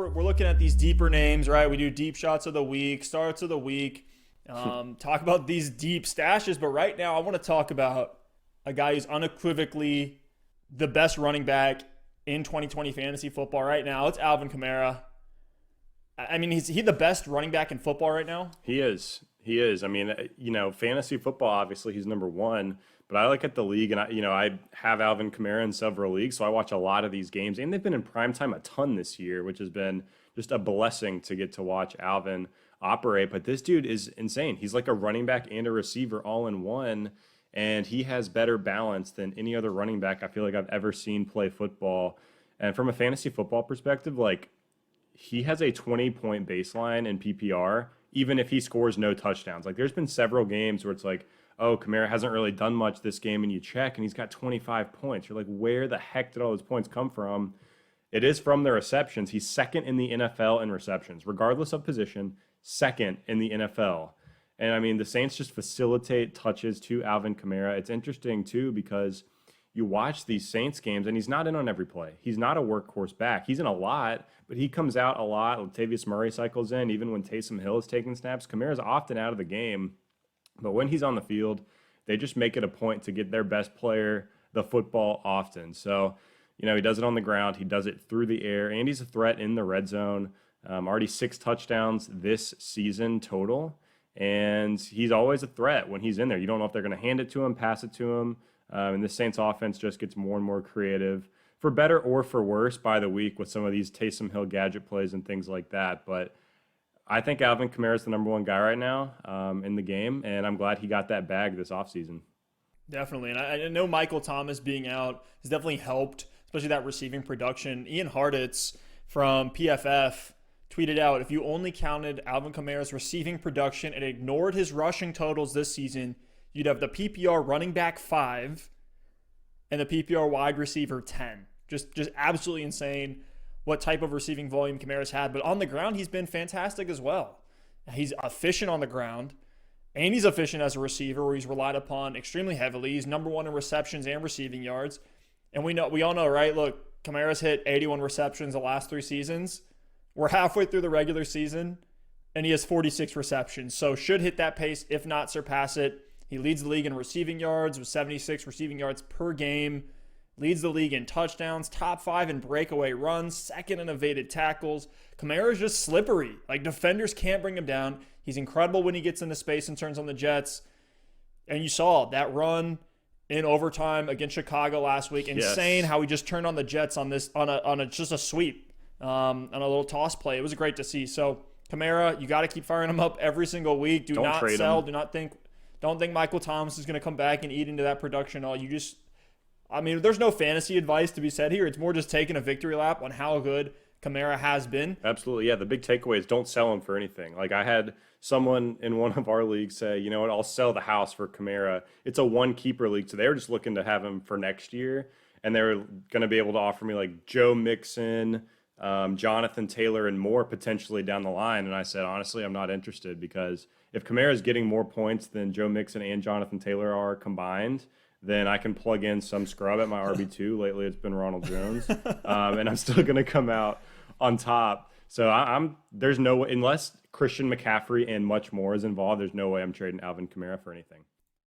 we're looking at these deeper names, right? We do deep shots of the week, starts of the week, talk about these deep stashes. But right now, I want to talk about a guy who's unequivocally the best running back in 2020 fantasy football right now. It's Alvin Kamara. I mean, is he the best running back in football right now? He is. He is. I mean, fantasy football, obviously, he's number one. But I look at the league, and I have Alvin Kamara in several leagues, so I watch a lot of these games. And they've been in primetime a ton this year, which has been just a blessing to get to watch Alvin operate. But this dude is insane. He's like a running back and a receiver all in one. And he has better balance than any other running back I feel like I've ever seen play football. And from a fantasy football perspective, like, he has a 20-point baseline in PPR, even if he scores no touchdowns. Like, there's been several games where it's like, oh, Kamara hasn't really done much this game, and you check, and he's got 25 points. You're like, where the heck did all those points come from? It is from the receptions. He's second in the NFL in receptions, regardless of position, second in the NFL. And, I mean, the Saints just facilitate touches to Alvin Kamara. It's interesting, too, because you watch these Saints games, and he's not in on every play. He's not a workhorse back. He's in a lot, but he comes out a lot. Latavius Murray cycles in. Even when Taysom Hill is taking snaps, Kamara's often out of the game. But when he's on the field, they just make it a point to get their best player the football often. So, he does it on the ground. He does it through the air, and he's a threat in the red zone. Already 6 touchdowns this season total. And he's always a threat when he's in there. You don't know if they're going to hand it to him, pass it to him. And the Saints offense just gets more and more creative, for better or for worse, by the week with some of these Taysom Hill gadget plays and things like that. But I think Alvin Kamara is the number one guy right now in the game, and I'm glad he got that bag this offseason. Definitely. And I know Michael Thomas being out has definitely helped, especially that receiving production. Ian Harditz from PFF tweeted out, if you only counted Alvin Kamara's receiving production and ignored his rushing totals this season, you'd have the PPR running back 5 and the PPR wide receiver 10. Just absolutely insane what type of receiving volume Kamara's had. But on the ground, he's been fantastic as well. He's efficient on the ground, and he's efficient as a receiver, where he's relied upon extremely heavily. He's number one in receptions and receiving yards. And we all know, right? Look, Kamara's hit 81 receptions the last 3 seasons. We're halfway through the regular season, and he has 46 receptions. So should hit that pace, if not surpass it. He leads the league in receiving yards with 76 receiving yards per game. Leads the league in touchdowns, top 5 in breakaway runs, second in evaded tackles. Kamara is just slippery. Like, defenders can't bring him down. He's incredible when he gets into space and turns on the Jets. And you saw that run in overtime against Chicago last week. Insane. Yes. How he just turned on the Jets on just a sweep. On a little toss play. It was great to see. So Kamara, you got to keep firing him up every single week. Don't not sell. Him. Don't think Michael Thomas is going to come back and eat into that production. There's no fantasy advice to be said here. It's more just taking a victory lap on how good Kamara has been. Absolutely. Yeah. The big takeaway is don't sell him for anything. Like, I had someone in one of our leagues say, you know what, I'll sell the house for Kamara. It's a one keeper league. So they were just looking to have him for next year. And they were going to be able to offer me like Joe Mixon, Jonathan Taylor, and more potentially down the line. And I said, honestly, I'm not interested, because if Kamara is getting more points than Joe Mixon and Jonathan Taylor are combined, then I can plug in some scrub at my RB2. Lately, it's been Ronald Jones, and I'm still going to come out on top. So there's no way, unless Christian McCaffrey and much more is involved, there's no way I'm trading Alvin Kamara for anything.